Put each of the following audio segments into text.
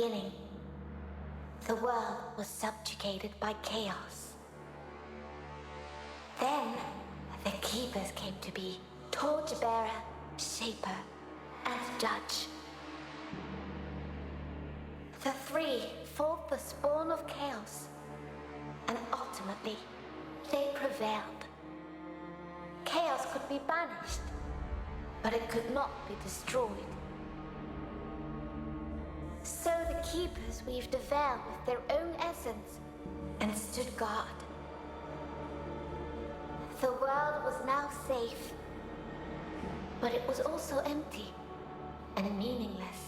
beginning, the world was subjugated by chaos. Then, the Keepers came to be torchbearer, shaper, and judge. The three fought the spawn of chaos, and ultimately, they prevailed. Chaos could be banished, but it could not be destroyed. So the Keepers weaved a veil with their own essence and stood guard. The world was now safe, but it was also empty and meaningless.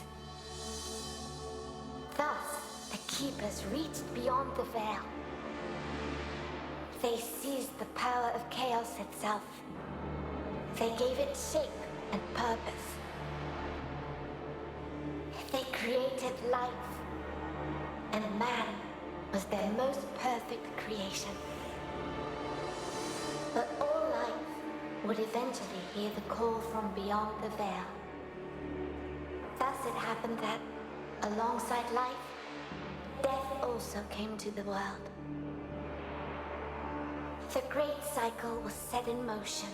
Thus, the Keepers reached beyond the veil. They seized the power of chaos itself. They gave it shape and purpose. They created life, and man was their most perfect creation. But all life would eventually hear the call from beyond the veil. Thus it happened that, alongside life, death also came to the world. The great cycle was set in motion.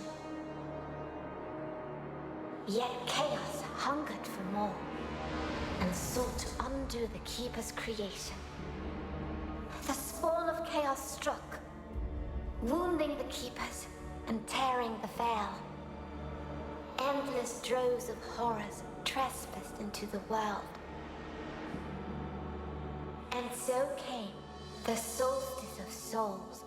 Yet chaos hungered for more and sought to undo the Keeper's creation. The spawn of chaos struck, wounding the Keepers and tearing the veil. Endless droves of horrors trespassed into the world. And so came the Soulstice of Souls.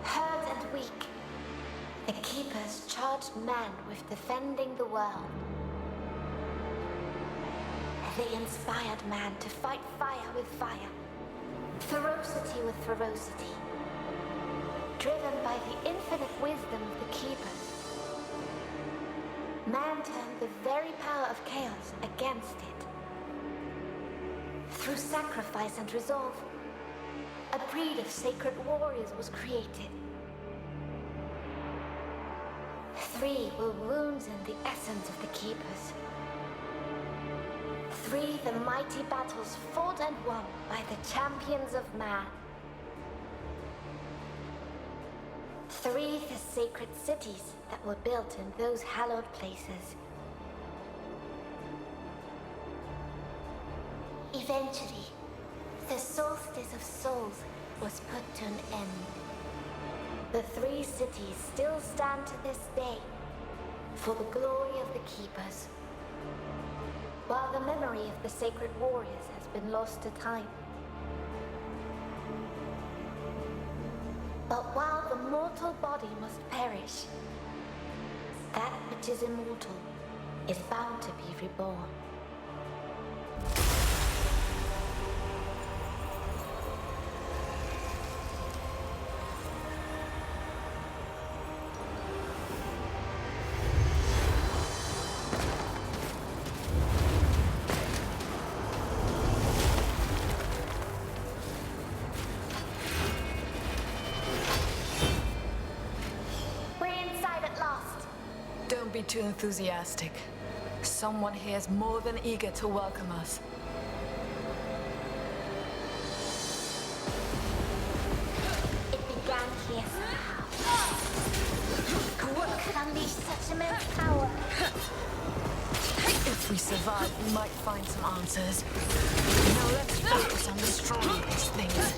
Hurt and weak, the Keepers charged man with defending the world. They inspired man to fight fire with fire, ferocity with ferocity, driven by the infinite wisdom of the Keepers. Man turned the very power of chaos against it. Through sacrifice and resolve, a breed of sacred warriors was created. 3 were wounds in the essence of the Keepers. 3 the mighty battles fought and won by the champions of man. 3 the sacred cities that were built in those hallowed places. Eventually, the Soulstice of Souls was put to an end. The 3 cities still stand to this day for the glory of the Keepers, while the memory of the sacred warriors has been lost to time. But while the mortal body must perish, that which is immortal is bound to be reborn. Don't be too enthusiastic. Someone here is more than eager to welcome us. It began here somehow. What could unleash such immense power? If we survive, we might find some answers. Now let's focus on destroying these things.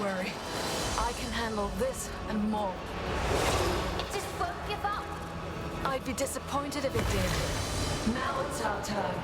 worry. I can handle this and more. It just won't give up. I'd be disappointed if it did. Now it's our turn.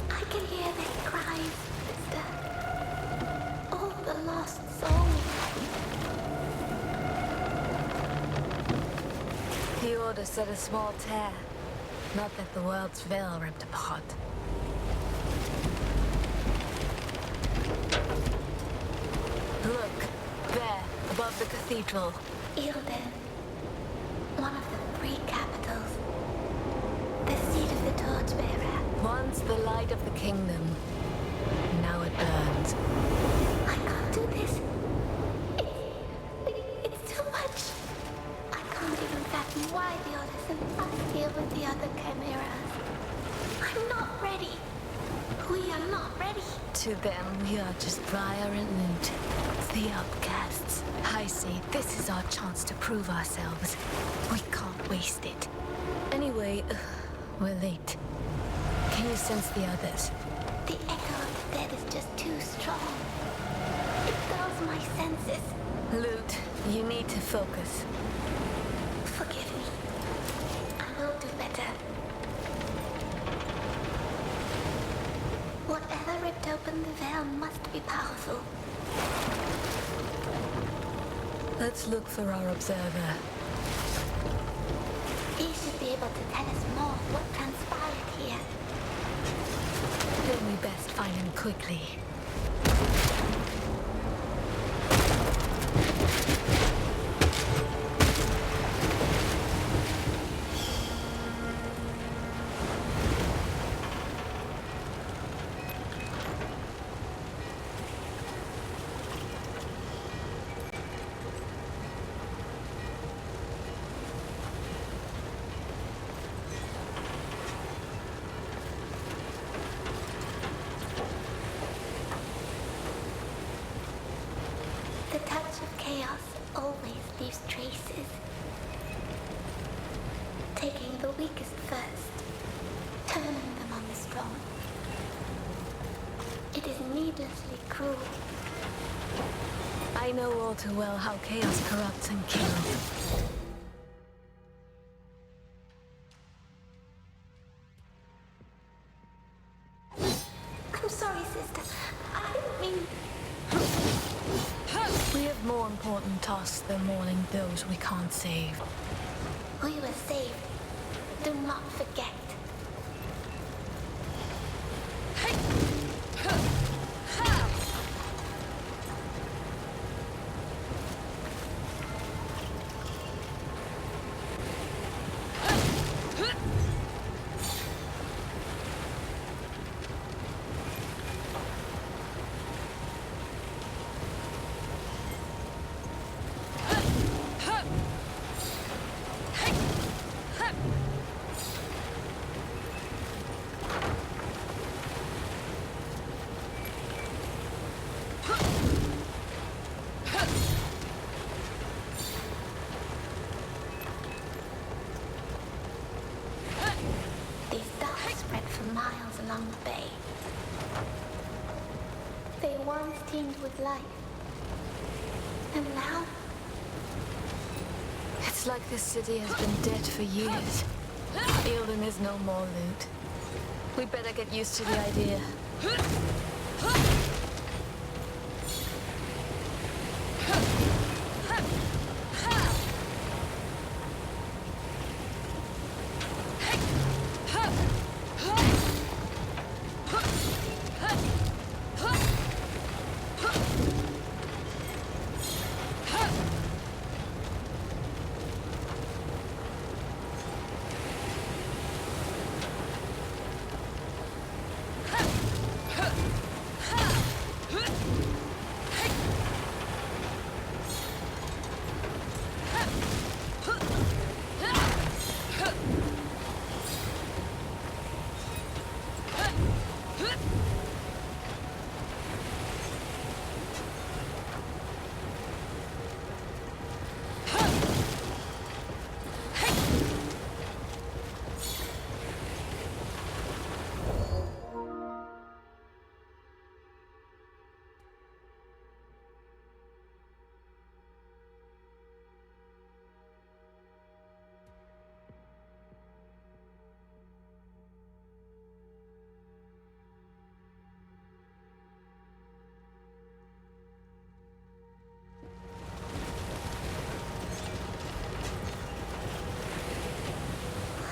I can hear their cries. All the lost souls. The Order said a small tear. Not that the world's veil ripped apart. Look, there, above the cathedral. Ilden, one of the three capitals. The seat of the torchbearer. Once the light of the kingdom. Now it burns. I can't do this. It's too much. I can't even fathom why the Order sent us here with the other chimeras. I'm not ready. We are not ready. To them, we are just fire and loot. The outcasts. I see, this is our chance to prove ourselves. We can't waste it. Anyway, we're late. Can you sense the others? The echo of the dead is just too strong. It dulls my senses. Loot, you need to focus. Forgive me. I will do better. Whatever ripped open the veil must be powerful. Let's look for our observer. He should be able to tell us more what transpired here. Then we best find him quickly. The touch of chaos always leaves traces. Taking the weakest first, turning them on the strong. It is needlessly cruel. I know all too well how chaos corrupts and kills. I'm sorry, sister. I didn't mean... We have more important tasks than mourning those we can't save. We were saved. Do not forget. These dust spread for miles along the bay. They once teemed with life. And now, It's like this city has been dead for years. Eildon is no more, Loot. We better get used to the idea.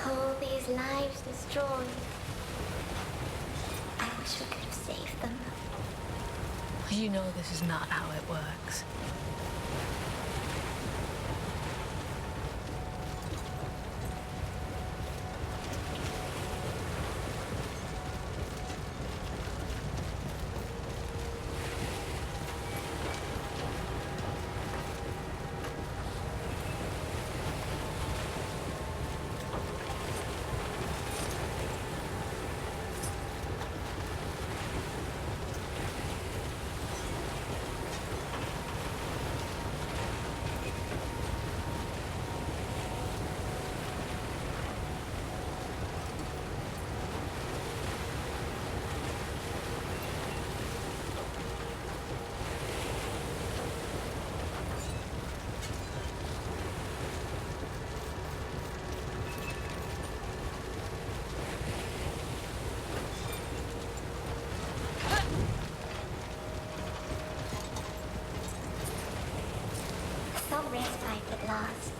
All these lives destroyed. I wish we could have saved them. You know this is not how it works. Some respite at last.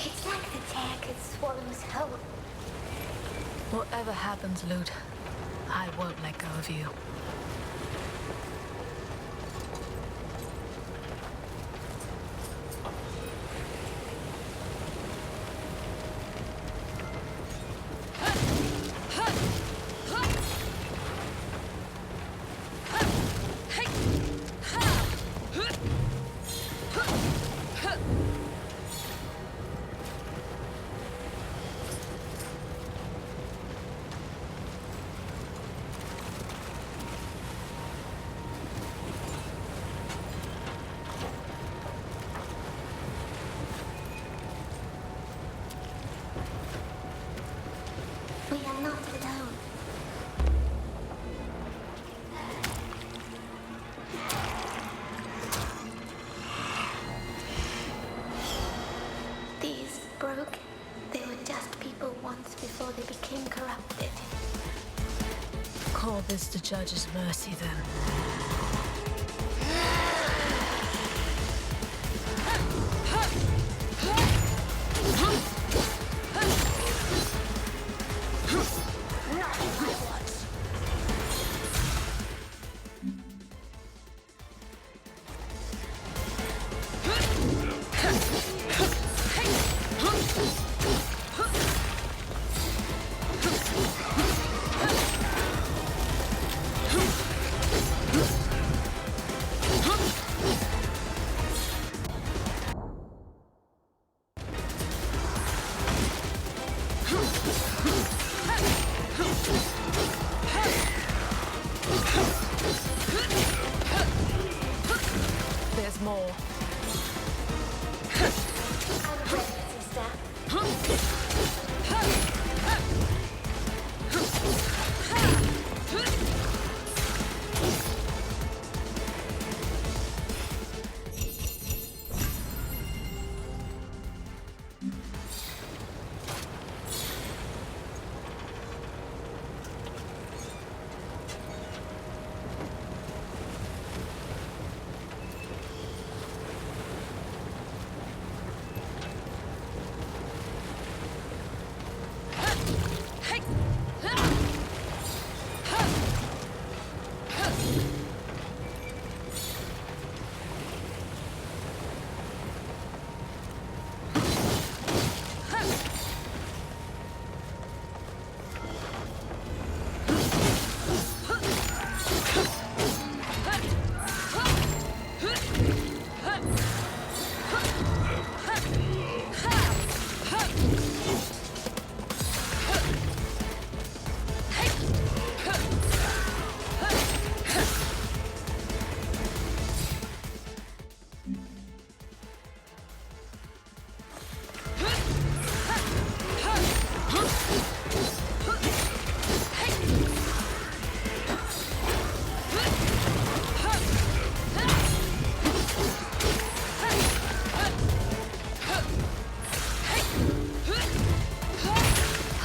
It's like the tear could swallow us whole. Whatever happens, Loot, I won't let go of you. We are not alone. These broke. They were just people once before they became corrupted. Call this the judge's mercy, then. more. I'm ready, sister.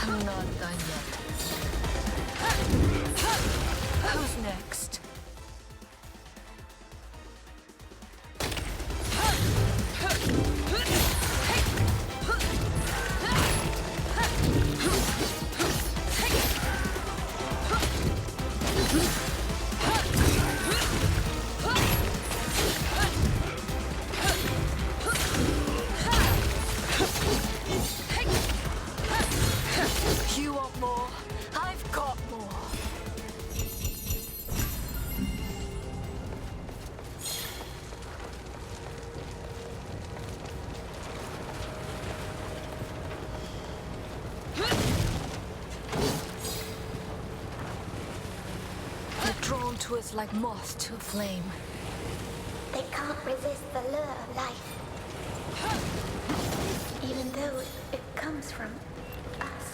I'm not done yet. Who's next? You want more? I've got more. They're drawn to us like moths to a flame. They can't resist the lure of life. Even though it comes from us.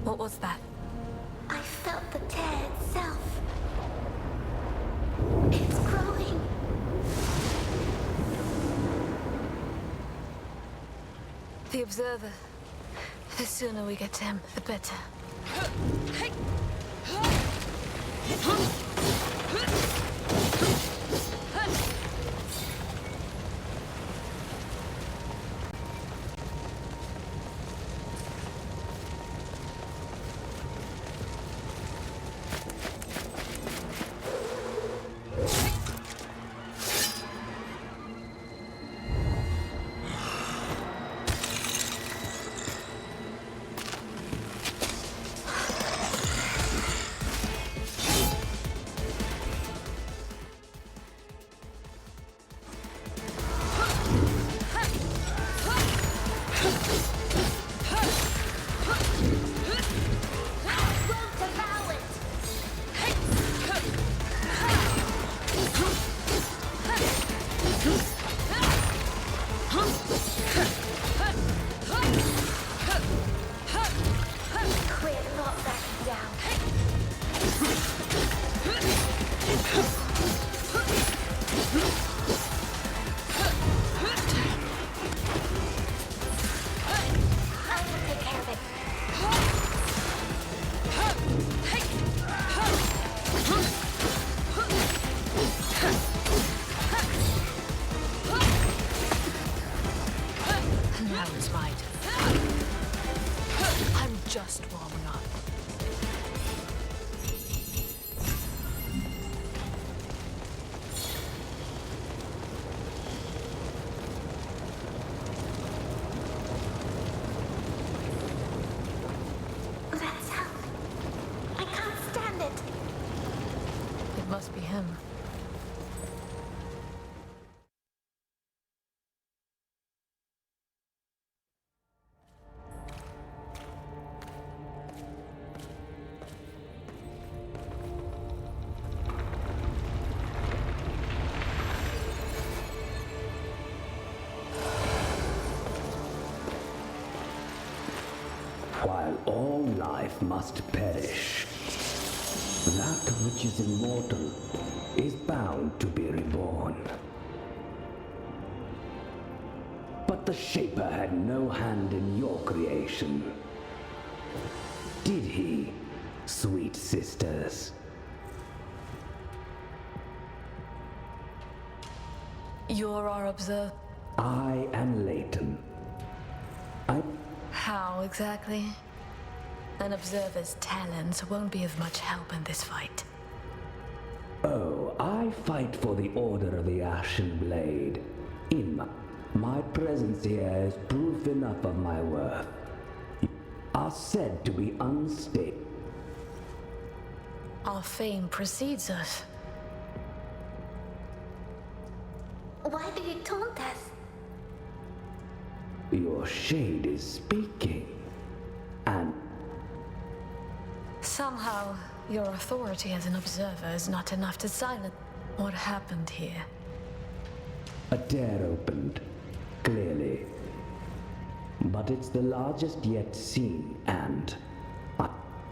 What was that? I felt the tear itself. It's growing. The Observer. The sooner we get to him, the better. Must be him. While all life must perish, that which is immortal is bound to be reborn. But the Shaper had no hand in your creation. Did he, sweet sisters? You're our observer. I am Leighton. How exactly? An observer's talents won't be of much help in this fight. Oh, I fight for the Order of the Ashen Blade. My presence here is proof enough of my worth. Are said to be unstable. Our fame precedes us. Why do you taunt us? Your shade is speaking. And Somehow, your authority as an observer is not enough to silence what happened here. a tear opened, clearly. But it's the largest yet seen, and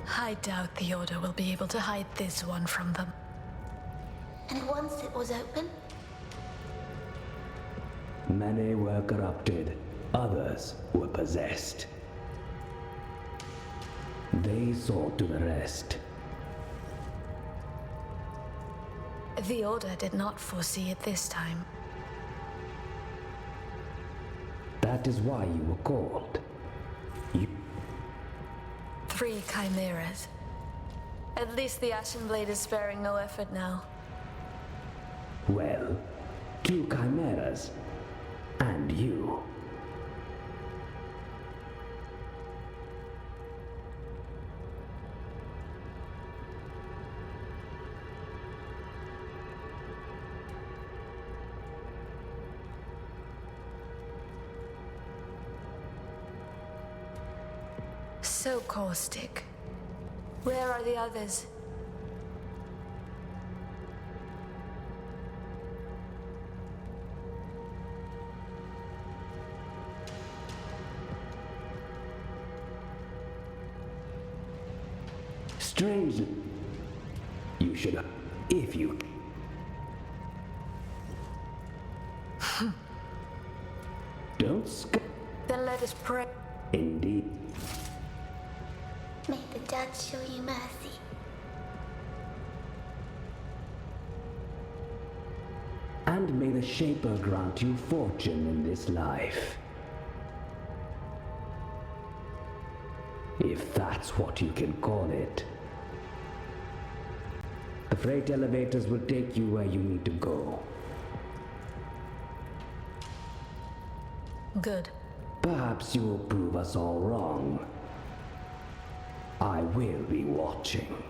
I doubt the Order will be able to hide this one from them. And once it was open, many were corrupted, others were possessed. They saw to the rest. The Order did not foresee it this time. That is why you were called. You 3 chimeras. At least the Ashen Blade is sparing no effort now. Well, 2 chimeras. And you. So caustic. Where are the others? Strange. You should have. If you. Don't Then let us pray. Indeed. may the judge show you mercy. And may the Shaper grant you fortune in this life. If that's what you can call it. The freight elevators will take you where you need to go. Good. Perhaps you will prove us all wrong. I will be watching.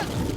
Huh!